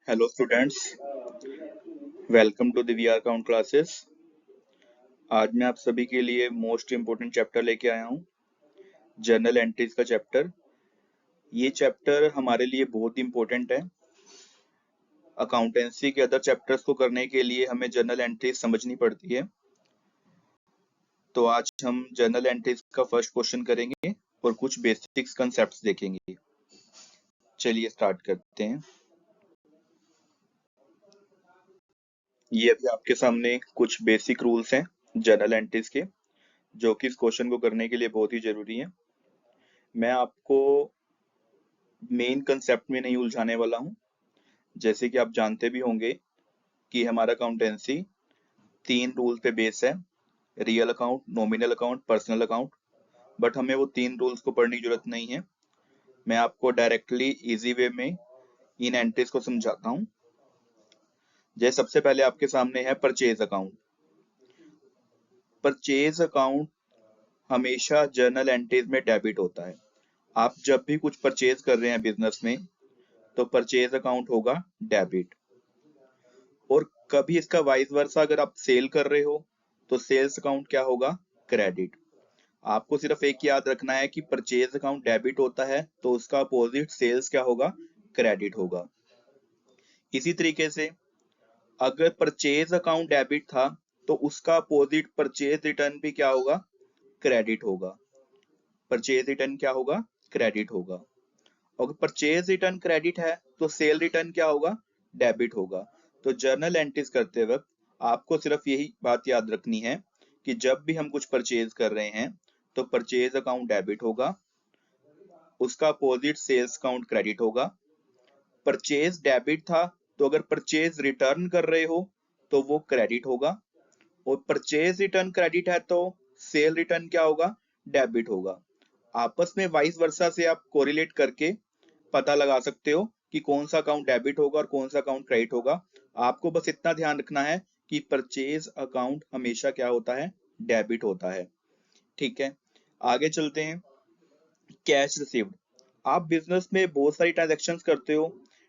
Hello students, welcome to the VR count classes. आज मैं आप सभी के लिए मोस्ट इम्पोर्टेंट चैप्टर लेके आया हूँ, जर्नल एंट्रीज का चैप्टर। ये चैप्टर हमारे लिए बहुत इम्पोर्टेंट है। अकाउंटेंसी के अदर चैप्टर्स को करने के लिए हमें जर्नल एंट्रीज समझनी पड़ती है। तो आज हम जर्नल एंट्रीज का फर्स्ट क्वेश्चन करेंगे और कुछ बेसिक्स कंसेप्ट्स देखेंगे। चलिए स्टार्ट करते हैं। ये अभी आपके सामने कुछ बेसिक रूल्स हैं जर्नल एंट्रीज के, जो कि इस क्वेश्चन को करने के लिए बहुत ही जरूरी है। मैं आपको मेन कंसेप्ट में नहीं उलझाने वाला हूं। जैसे कि आप जानते भी होंगे कि हमारा अकाउंटेंसी 3 रूल पे बेस है: real account, nominal account, personal account. But हमें वो 3 रूल्स को पढ़ने की जरूरत नहीं है। मैं आपको डायरेक्टली इजी वे में इन एंट्रीज को समझाता हूं। जैसे सबसे पहले आपके सामने है परचेज अकाउंट। परचेज अकाउंट हमेशा जर्नल एंट्रीज में डेबिट होता है। आप जब भी कुछ परचेज कर रहे हैं बिजनेस में, तो परचेज अकाउंट होगा डेबिट। और कभी इसका वाइस वर्सा, अगर आप सेल कर रहे हो तो सेल्स अकाउंट क्या होगा? क्रेडिट। आपको सिर्फ एक याद रखना है कि परचेज अकाउंट डेबिट होता है तो उसका अपोजिट सेल्स क्या होगा? क्रेडिट होगा। इसी तरीके से अगर परचेज अकाउंट डेबिट था तो उसका अपोजिट परचेज रिटर्न भी क्या होगा? क्रेडिट होगा। परचेज रिटर्न क्या होगा? क्रेडिट होगा। अगर परचेज रिटर्न क्रेडिट है तो सेल रिटर्न क्या होगा? डेबिट होगा। तो जर्नल एंट्रीज करते वक्त आपको सिर्फ यही बात याद रखनी है कि जब भी हम कुछ परचेज कर रहे हैं तो परचेज अकाउंट डेबिट होगा, उसका अपोजिट सेल्स अकाउंट क्रेडिट होगा। परचेज डेबिट था तो अगर परचेज रिटर्न कर रहे हो तो वो क्रेडिट होगा, और परचेज रिटर्न क्रेडिट है तो सेल रिटर्न क्या होगा? डेबिट होगा। आपस में वाइस वर्सा से आप कोरिलेट करके पता लगा सकते हो कि कौन सा अकाउंट डेबिट होगा और कौन सा अकाउंट क्रेडिट होगा। आपको बस इतना ध्यान रखना है कि परचेज अकाउंट हमेशा क्या होता है? डेबिट होता है। ठीक है, आगे चलते हैं। Cash received. आप बिजनेस में बहुत सारी ट्रांजेक्शन्स करते हो,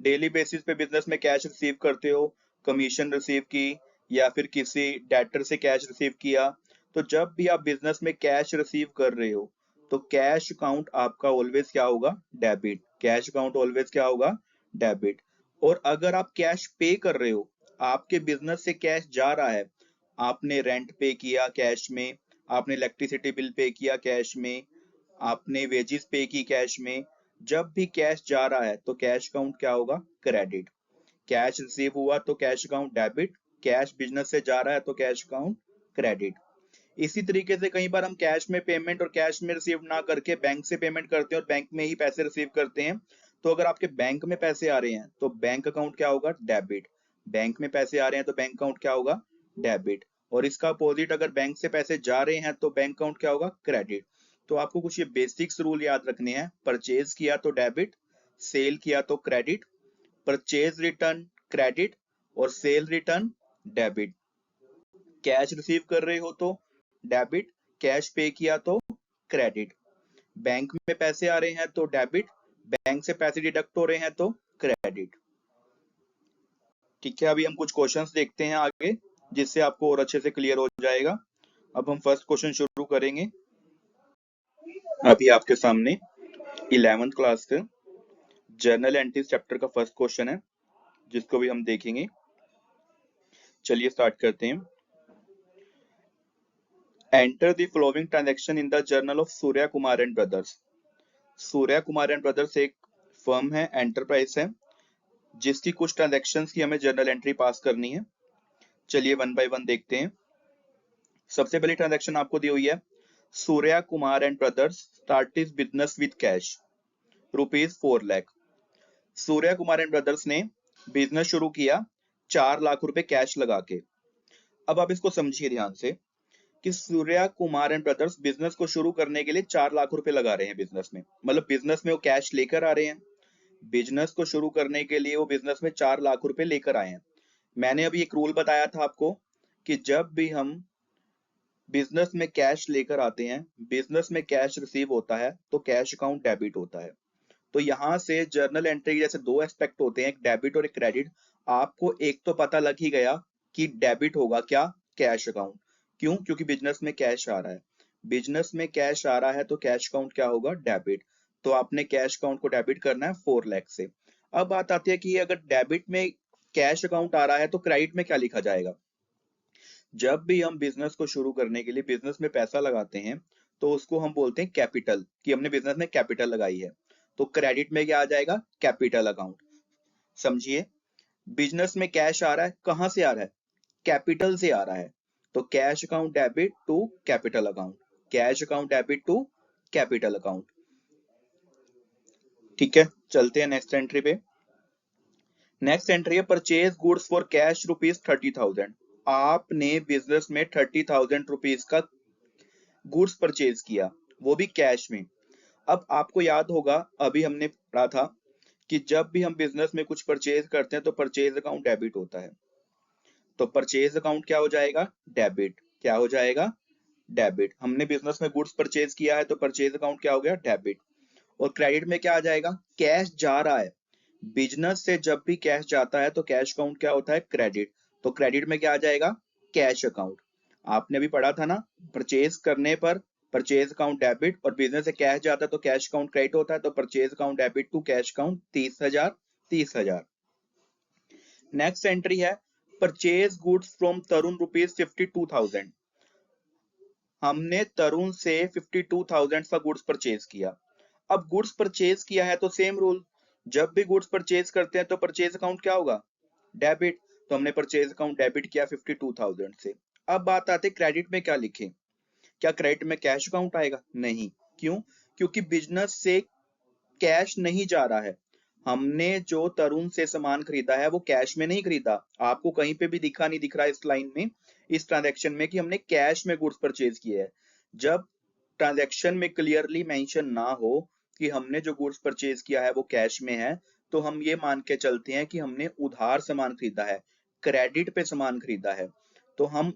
डेली बेसिस पे बिजनेस में कैश रिसीव करते हो, कमीशन रिसीव की या फिर किसी डेटर से कैश रिसीव किया। तो जब भी आप बिजनेस में कैश रिसीव कर रहे हो तो कैश अकाउंट आपका ऑलवेज क्या होगा? डेबिट। कैश अकाउंट ऑलवेज क्या होगा? डेबिट। और अगर आप कैश पे कर रहे हो, आपके बिजनेस से कैश जा रहा है, आपने रेंट पे किया कैश में, आपने इलेक्ट्रिसिटी बिल पे किया कैश में, आपने वेजिस पे की कैश में, जब भी कैश जा रहा है तो कैश अकाउंट क्या होगा? क्रेडिट। कैश रिसीव हुआ तो cash account debit, cash business से जा रहा है तो कैश अकाउंट क्रेडिट। इसी तरीके से कई बार हम कैश में पेमेंट और कैश में रिसीव ना करके बैंक से पेमेंट करते हैं और बैंक में ही पैसे रिसीव करते हैं। तो अगर आपके बैंक में पैसे आ रहे हैं तो बैंक अकाउंट क्या होगा? डेबिट। बैंक में पैसे आ रहे हैं तो बैंक अकाउंट क्या होगा? डेबिट। और इसका अपोजिट, अगर बैंक से पैसे जा रहे हैं तो बैंक अकाउंट क्या होगा? क्रेडिट। तो आपको कुछ ये बेसिक्स रूल याद रखने हैं। परचेज किया तो डेबिट, सेल किया तो क्रेडिट, परचेज रिटर्न क्रेडिट और cell return debit. Cash receive कर रहे हो तो डेबिट, कैश पे किया तो क्रेडिट, बैंक में पैसे आ रहे हैं तो डेबिट, बैंक से पैसे डिडक्ट हो रहे हैं तो क्रेडिट। ठीक है, अभी हम कुछ क्वेश्चंस देखते हैं आगे, जिससे आपको और अच्छे से क्लियर हो जाएगा। अब हम फर्स्ट क्वेश्चन शुरू करेंगे। अभी आपके सामने 11th क्लास के जर्नल एंट्रीज चैप्टर का फर्स्ट क्वेश्चन है, जिसको भी हम देखेंगे। चलिए स्टार्ट करते हैं। Enter the following transaction in the journal of Surya Kumar and brothers. Surya Kumar and brothers एक फर्म है, एंटरप्राइज है, जिसकी कुछ ट्रांजैक्शंस की हमें जर्नल एंट्री पास करनी है। चलिए वन बाय वन देखते हैं। सबसे पहली ट्रांजैक्शन आपको दी हुई है, Surya Kumar and brothers start is business with cash ₹4 lakh. Surya Kumar and brothers ने बिजनेस शुरू किया 4 लाख रुपए कैश लगा के। अब आप इसको समझिए ध्यान से कि Surya Kumar and brothers business को शुरू करने के लिए 4 लाख रुपए लगा रहे हैं बिजनेस में, मतलब बिजनेस में वो कैश लेकर आ रहे हैं। बिजनेस को शुरू करने के लिए वो बिजनेस में 4 लाख रुपए लेकर आए हैं। मैंने अभी एक रूल बताया था आपको कि जब भी हम बिजनेस में कैश लेकर आते हैं, बिजनेस में कैश रिसीव होता है तो कैश अकाउंट डेबिट होता है। तो यहाँ से जर्नल एंट्री के जैसे दो एस्पेक्ट होते हैं, एक डेबिट और एक क्रेडिट। आपको एक तो पता लग ही गया कि डेबिट होगा क्या, कैश अकाउंट। क्यों? क्योंकि बिजनेस में कैश आ रहा है। बिजनेस में कैश आ रहा है तो कैश अकाउंट क्या होगा, डेबिट। तो आपने कैश अकाउंट को डेबिट करना है 4 लाख से। अब बात आती है कि अगर डेबिट में कैश अकाउंट आ रहा है तो क्रेडिट में क्या लिखा जाएगा। जब भी हम बिजनेस को शुरू करने के लिए बिजनेस में पैसा लगाते हैं तो उसको हम बोलते हैं कैपिटल, कि हमने बिजनेस में कैपिटल लगाई है। तो क्रेडिट में क्या आ जाएगा, कैपिटल अकाउंट। समझिए, बिजनेस में कैश आ रहा है, कहां से आ रहा है, कैपिटल से आ रहा है। तो cash account debit to capital account, cash account debit to capital account. ठीक है, चलते हैं नेक्स्ट एंट्री पे। नेक्स्ट एंट्री है परचेज गुड्स फॉर कैश ₹30,000। आपने बिजनेस में 30,000 रुपीज का गुड्स परचेज किया, वो भी कैश में। अब आपको याद होगा, अभी हमने पढ़ा था कि जब भी हम बिजनेस में कुछ परचेज करते हैं तो परचेज अकाउंट डेबिट होता है। तो परचेज अकाउंट क्या हो जाएगा, डेबिट। क्या हो जाएगा, डेबिट। हमने बिजनेस में गुड्स परचेज किया है तो परचेज अकाउंट क्या हो गया, डेबिट। और क्रेडिट में क्या आ जाएगा, कैश जा रहा है। बिजनेस से जब भी कैश जाता है तो कैश अकाउंट क्या होता है, क्रेडिट। तो क्रेडिट में क्या आ जाएगा, कैश अकाउंट। आपने भी पढ़ा था ना, परचेज करने पर परचेज अकाउंट डेबिट और बिजनेस से कैश जाता है तो कैश अकाउंट क्रेडिट होता है। तो purchase account debit to cash account 30,000, 30,000। Next entry है परचेज गुड्स फ्रॉम तरुण ₹52,000। हमने तरुण से 52,000 का गुड्स परचेज किया। अब गुड्स परचेज किया है तो सेम रूल, जब भी गुड्स परचेज करते हैं तो परचेज अकाउंट क्या होगा, डेबिट। तो हमने परचेज अकाउंट डेबिट किया 52,000 से। अब बात आती है क्रेडिट में क्या लिखें। क्या क्रेडिट में कैश अकाउंट आएगा, नहीं। क्यों? क्योंकि बिजनेस से कैश नहीं जा रहा है। हमने जो तरुण से सामान खरीदा है वो कैश में नहीं खरीदा। आपको कहीं पे भी दिखा नहीं दिख रहा इस लाइन में, इस ट्रांजैक्शन में, कि हमने कैश में गुड्स परचेज किए हैं। जब ट्रांजैक्शन में क्लियरली मेंशन ना हो कि हमने जो गुड्स परचेज किया है वो कैश में है, तो हम ये मान के चलते हैं कि हमने उधार सामान खरीदा है, क्रेडिट पे सामान खरीदा है। तो हम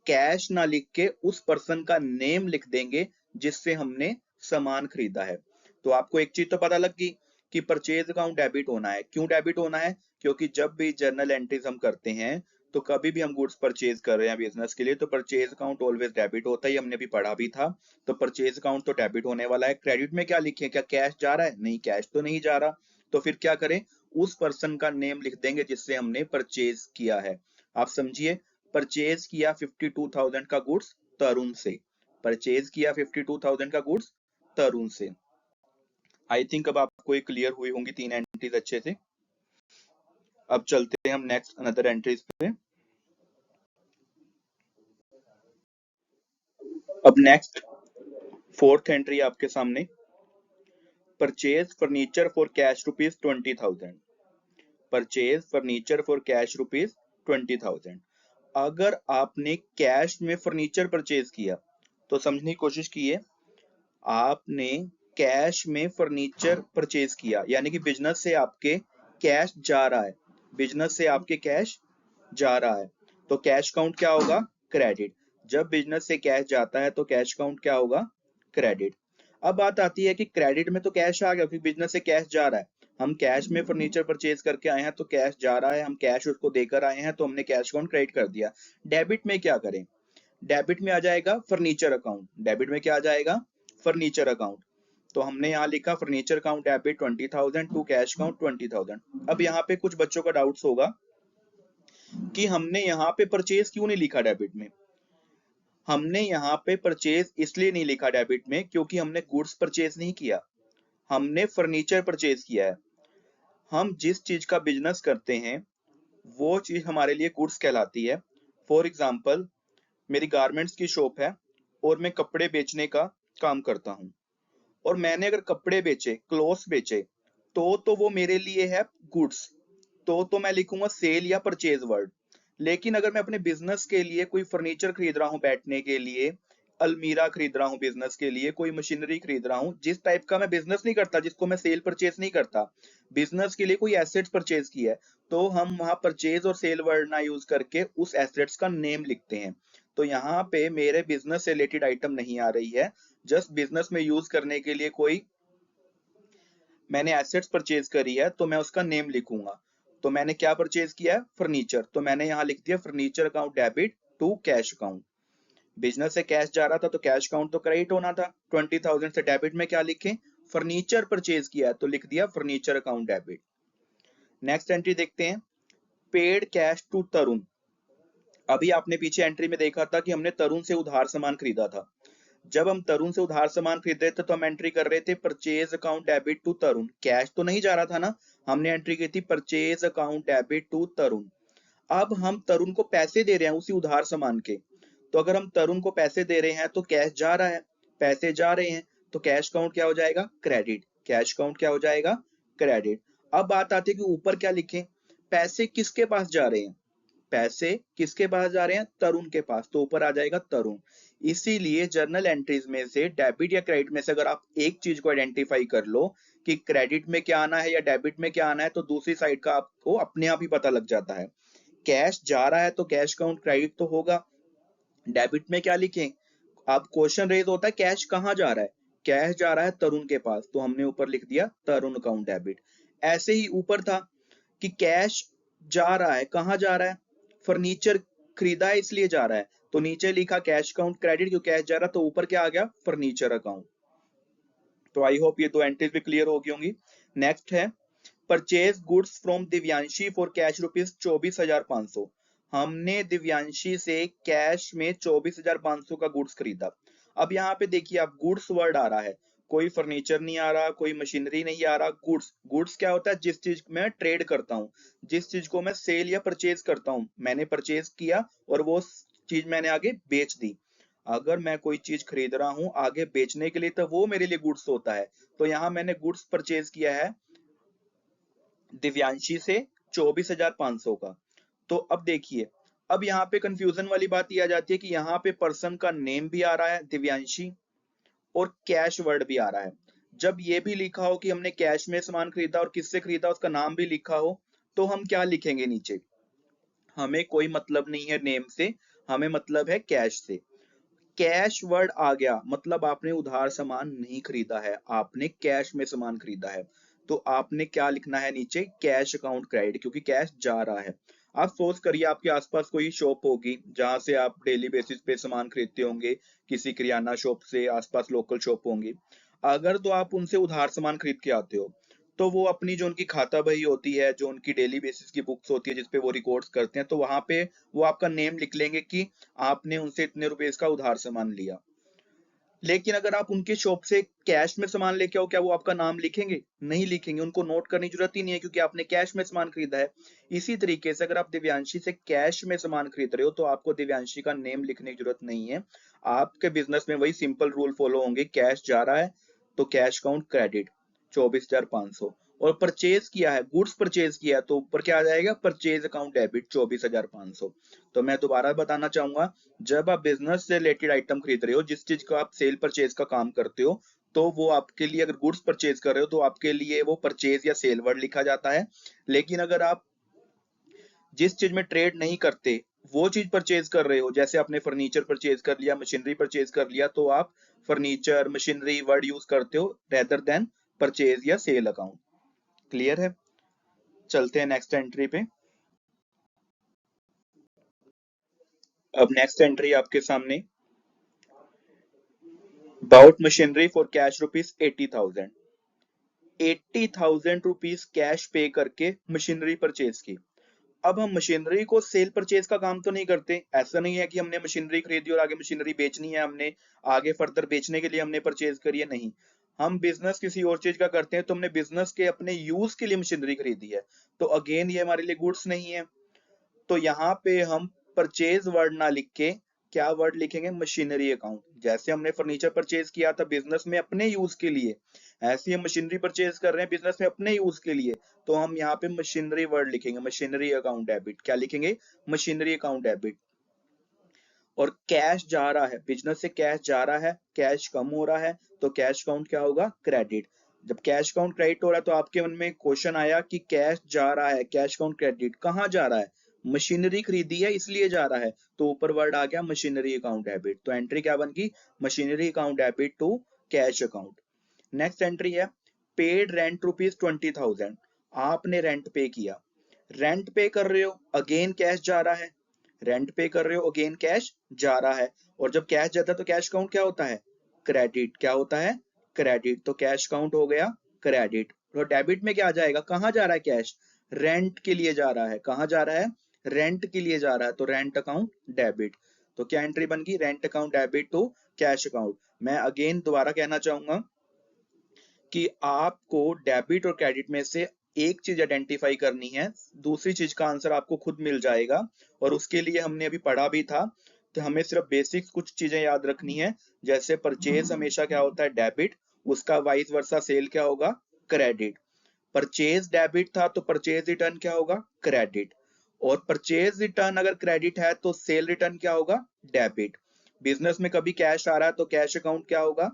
कैश ना लिख के उस पर्सन का नेम लिख देंगे जिससे हमने सामान खरीदा है। तो आपको एक चीज तो पता लग गई कि परचेज अकाउंट डेबिट होना है। क्यों डेबिट होना है? क्योंकि जब भी जर्नल एंट्रीज हम करते हैं तो कभी भी हम गुड्स परचेज कर रहे हैं बिजनेस के लिए तो परचेज अकाउंट ऑलवेज डेबिट होता है, हमने भी पढ़ा भी था। तो परचेज अकाउंट तो डेबिट होने वाला है। क्रेडिट में क्या लिखें, क्या कैश जा रहा है, नहीं, कैश तो नहीं जा रहा। तो फिर क्या करें, उस पर्सन का नेम लिख देंगे जिससे हमने परचेज किया है। आप समझिए, परचेज किया 52,000 का गुड्स तरुण से, परचेज किया 52,000 का गुड्स तरुण से। आई थिंक अब आपको ये क्लियर हुई होंगी तीन एंट्रीज अच्छे से। अब चलते हैं हम नेक्स्ट अनदर एंट्रीज पे। अब नेक्स्ट फोर्थ एंट्री आपके सामने, purchase furniture for cash ₹20,000। Purchase furniture for cash ₹20,000। अगर आपने कैश में फर्नीचर परचेज किया तो समझने की कोशिश कीजिए, आपने कैश में फर्नीचर परचेज किया यानी कि बिजनेस से आपके कैश जा रहा है, बिजनेस से आपके कैश जा रहा है। तो कैश काउंट क्या होगा, क्रेडिट। जब बिजनेस से कैश जाता है तो कैश काउंट क्या होगा, क्रेडिट। अब बात आती है कि क्रेडिट में तो कैश आ गया क्योंकि बिजनेस से कैश जा रहा है। हम कैश में फर्नीचर परचेज करके आए हैं तो कैश जा रहा है, हम कैश उसको देकर आए हैं तो हमने कैश काउंट क्रेडिट कर दिया। डेबिट में क्या करें, डेबिट में आ जाएगा फर्नीचर अकाउंट। डेबिट में क्या आ जाएगा, फर्नीचर अकाउंट। तो हमने यहाँ लिखा furniture account debit 20,000 to cash account 20,000। अब यहाँ पे कुछ बच्चों का डाउट्स होगा कि हमने यहाँ पे परचेज क्यों नहीं लिखा डेबिट में। हमने यहाँ पे परचेज इसलिए नहीं लिखा डेबिट में क्योंकि हमने गुड्स परचेज नहीं किया, हमने फर्नीचर परचेज किया है। हम जिस चीज का बिजनेस करते हैं वो चीज हमारे लिए गुड्स कहलाती है। फॉर एग्जाम्पल, मेरी गारमेंट्स की शॉप है और मैं कपड़े बेचने का काम करता हूँ, और मैंने अगर कपड़े बेचे, क्लोथ्स बेचे, तो वो मेरे लिए है गुड्स। तो मैं लिखूंगा सेल या परचेज वर्ड। लेकिन अगर मैं अपने बिजनेस के लिए कोई फर्नीचर खरीद रहा हूँ बैठने के लिए, अलमीरा खरीद रहा हूँ बिजनेस के लिए, कोई मशीनरी खरीद रहा हूँ, जिस टाइप का मैं बिजनेस नहीं करता, जिसको मैं सेल परचेज नहीं करता, बिजनेस के लिए कोई एसेट्स परचेज किया है, तो हम वहां परचेज और सेल वर्ड ना यूज करके उस एसेट्स का नेम लिखते हैं। तो यहाँ पे मेरे बिजनेस से रिलेटेड आइटम नहीं आ रही है, जस्ट बिजनेस में यूज करने के लिए कोई मैंने एसेट्स परचेज करी है तो मैं उसका नेम लिखूंगा। तो मैंने क्या परचेज किया है? फर्नीचर, तो मैंने यहाँ लिख दिया furniture account debit to cash account. Business से कैश जा रहा था तो कैश अकाउंट तो क्रेडिट होना था। 20,000 से डेबिट में क्या लिखें? फर्नीचर परचेज किया है तो लिख दिया furniture account debit. Next entry देखते हैं, पेड कैश टू तरुण। अभी आपने पीछे एंट्री में देखा था कि हमने तरुण से उधार सामान खरीदा था। जब हम तरुण से उधार सामान खरीद रहे थे तो हम एंट्री कर रहे थे purchase account debit to Tarun, cash तो नहीं जा रहा था ना। हमने एंट्री की थी परचेज अकाउंट डेबिट टू तरुण। अब हम तरुण को पैसे दे रहे हैं उसी उधार सामान के, तो अगर हम तरुण को पैसे दे रहे हैं तो कैश जा रहा है, पैसे जा रहे हैं तो कैश काउंट क्या हो जाएगा? क्रेडिट। कैश काउंट क्या हो जाएगा? क्रेडिट। अब बात आती है कि ऊपर क्या लिखें? पैसे किसके पास जा रहे हैं? पैसे किसके पास जा रहे हैं? तरुण के पास, तो ऊपर आ जाएगा तरुण। इसीलिए जर्नल एंट्रीज में से डेबिट या क्रेडिट में से अगर आप एक चीज को आइडेंटिफाई कर लो कि क्रेडिट में क्या आना है या डेबिट में क्या आना है, तो दूसरी साइड का आपको अपने आप ही पता लग जाता है। कैश जा रहा है तो कैश काउंट क्रेडिट तो होगा। डेबिट में क्या लिखें? अब क्वेश्चन रेज होता है कैश कहाँ जा रहा है? कैश जा रहा है तरुण के पास, तो हमने ऊपर लिख दिया तरुण अकाउंट डेबिट। ऐसे ही ऊपर था कि कैश जा रहा है, कहाँ जा रहा है? फर्नीचर खरीदा है इसलिए जा रहा है, तो नीचे लिखा कैश अकाउंट क्रेडिट, क्यों कैश जा रहा, तो ऊपर क्या आ गया? Furniture account. तो आई होप ये दो एंट्रीज भी क्लियर हो गई होंगी। नेक्स्ट है purchase goods from Divyanshi for cash ₹24,500। हमने दिव्यांशी से कैश में 24,500 का गुड्स खरीदा। अब यहाँ पे देखिए आप, गुड्स वर्ड आ रहा है, कोई फर्नीचर नहीं आ रहा, कोई मशीनरी नहीं आ रहा। गुड्स, गुड्स क्या होता है? जिस चीज मैं ट्रेड करता हूँ, जिस चीज को मैं सेल या परचेज करता हूँ। मैंने परचेज किया और वो चीज मैंने आगे बेच दी। अगर मैं कोई चीज खरीद रहा हूँ आगे बेचने के लिए तो वो मेरे लिए गुड्स होता है। तो यहाँ मैंने गुड्स परचेज किया है दिव्यांशी से 24,500 का। तो अब देखिए, अब यहाँ पे कंफ्यूजन वाली बात ये आ जाती है कि यहाँ पे पर्सन का नेम भी आ रहा है दिव्यांशी और कैश वर्ड भी आ रहा है। जब ये भी लिखा हो कि हमने कैश में सामान खरीदा और किससे खरीदा उसका नाम भी लिखा हो, तो हम क्या लिखेंगे नीचे? हमें कोई मतलब नहीं है नेम से, हमें मतलब है कैश से। कैश वर्ड आ गया मतलब आपने उधार सामान नहीं खरीदा है, आपने कैश में सामान खरीदा है। तो आपने क्या लिखना है नीचे? कैश अकाउंट क्रेडिट, क्योंकि कैश जा रहा है। आप सोच करिए आपके आसपास कोई शॉप होगी जहां से आप डेली बेसिस पे सामान खरीदते होंगे, किसी किराना शॉप से, आसपास लोकल शॉप होंगी। अगर तो आप उनसे उधार सामान खरीद के आते हो, तो वो अपनी जो उनकी खाता बही होती है, जो उनकी डेली बेसिस की बुक्स होती है जिसपे वो रिकॉर्ड्स करते हैं, तो वहां पे वो आपका नेम लिख लेंगे कि आपने उनसे इतने रुपए का उधार सामान लिया। लेकिन अगर आप उनके शॉप से कैश में सामान लेके आओ, क्या वो आपका नाम लिखेंगे? नहीं लिखेंगे, उनको नोट करने की जरूरत ही नहीं है क्योंकि आपने कैश में सामान खरीदा है। इसी तरीके से अगर आप दिव्यांशी से कैश में सामान खरीद रहे हो तो आपको दिव्यांशी का नेम लिखने की जरूरत नहीं है। आपके बिजनेस में वही सिंपल रूल फॉलो होंगे, कैश जा रहा है तो कैश काउंट क्रेडिट 24,500, और परचेज किया है, गुड्स परचेज किया है, तो ऊपर क्या आ जाएगा? Purchase account debit 24,500। तो मैं दोबारा बताना चाहूंगा, जब आप बिजनेस से रिलेटेड आइटम खरीद रहे हो, जिस चीज का आप सेल परचेज का काम करते हो, तो वो आपके लिए, अगर गुड्स परचेज कर रहे हो तो आपके लिए वो परचेज या सेल वर्ड लिखा जाता है। लेकिन अगर आप जिस चीज में ट्रेड नहीं करते वो चीज परचेज कर रहे हो, जैसे आपने फर्नीचर परचेज कर लिया, मशीनरी परचेज कर लिया, तो आप फर्नीचर मशीनरी वर्ड यूज करते हो रेदर देन परचेज या सेल अकाउंट। क्लियर है? चलते हैं नेक्स्ट एंट्री पे। अब नेक्स्ट एंट्री आपके सामने, bought machinery for cash ₹80,000। 80,000 cash pay करके मशीनरी परचेज की। अब हम मशीनरी को सेल परचेज का काम तो नहीं करते, ऐसा नहीं है कि हमने मशीनरी खरीदी और आगे मशीनरी बेचनी है, हमने आगे फर्दर बेचने के लिए हमने परचेज करी है, नहीं। हम बिजनेस किसी और चीज का करते हैं, तो हमने बिजनेस के अपने यूज के लिए मशीनरी खरीदी है, तो अगेन ये हमारे लिए गुड्स नहीं है। तो यहाँ पे हम परचेज वर्ड ना लिख के क्या वर्ड लिखेंगे? Machinery account. जैसे हमने फर्नीचर परचेज किया था बिजनेस में अपने यूज के लिए, ऐसे हम मशीनरी परचेज कर रहे हैं बिजनेस में अपने यूज के लिए, तो हम यहाँ पे मशीनरी वर्ड लिखेंगे, मशीनरी अकाउंट डेबिट। क्या लिखेंगे? Machinery account debit. और कैश जा रहा है, बिजनेस से कैश जा रहा है, कैश कम हो रहा है, तो कैश काउंट क्या होगा? क्रेडिट। जब कैश काउंट क्रेडिट हो रहा है तो आपके मन में क्वेश्चन आया कि कैश जा रहा है, कैश काउंट क्रेडिट कहाँ जा रहा है? मशीनरी खरीदी है इसलिए जा रहा है, तो ऊपर वर्ड आ गया मशीनरी अकाउंट डेबिट। तो एंट्री क्या बन गई? Machinery account debit to cash account. Next entry है पेड रेंट ₹20,000, आपने रेंट पे किया। रेंट पे कर रहे हो, अगेन कैश जा रहा है। रेंट पे कर रहे हो, अगेन कैश जा रहा है। और जब कैश जाता है तो कैश काउंट क्या होता है? क्रेडिट। क्या होता है? क्रेडिट। तो कैश काउंट हो गया क्रेडिट। तो डेबिट में क्या आ जाएगा? कहाँ जा रहा है कैश? रेंट के लिए जा रहा है। कहाँ जा रहा है? रेंट के लिए जा रहा है, तो रेंट अकाउंट डेबिट। तो क्या एंट्री बन गई? Rent account debit to cash account. मैं अगेन दोबारा कहना चाहूंगा कि आपको डेबिट और क्रेडिट में से एक चीज आइडेंटिफाई करनी है, दूसरी चीज का आंसर आपको खुद मिल जाएगा। और उसके लिए हमने अभी पढ़ा भी था, तो हमें सिर्फ बेसिक्स कुछ चीजें याद रखनी है। जैसे परचेज हमेशा क्या होता है? डेबिट। उसका वाइस वर्सा सेल क्या होगा? क्रेडिट। परचेज डेबिट था तो परचेज रिटर्न क्या होगा? क्रेडिट। और परचेज रिटर्न अगर क्रेडिट है तो सेल रिटर्न क्या होगा? डेबिट। बिजनेस में कभी कैश आ रहा है तो कैश अकाउंट क्या होगा?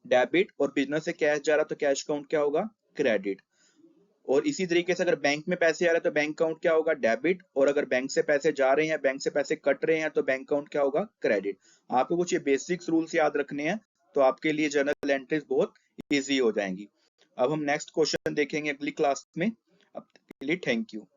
डेबिट। और बिजनेस से कैश जा रहा तो कैश अकाउंट क्या होगा? क्रेडिट। और इसी तरीके से अगर बैंक में पैसे आ रहे हैं तो बैंक अकाउंट क्या होगा? डेबिट। और अगर बैंक से पैसे जा रहे हैं, बैंक से पैसे कट रहे हैं, तो बैंक अकाउंट क्या होगा? क्रेडिट। आपको कुछ ये बेसिक्स रूल्स याद रखने हैं, तो आपके लिए जर्नल एंट्रीज बहुत इजी हो जाएंगी। अब हम नेक्स्ट क्वेश्चन देखेंगे अगली क्लास में। अब तक के लिए थैंक यू।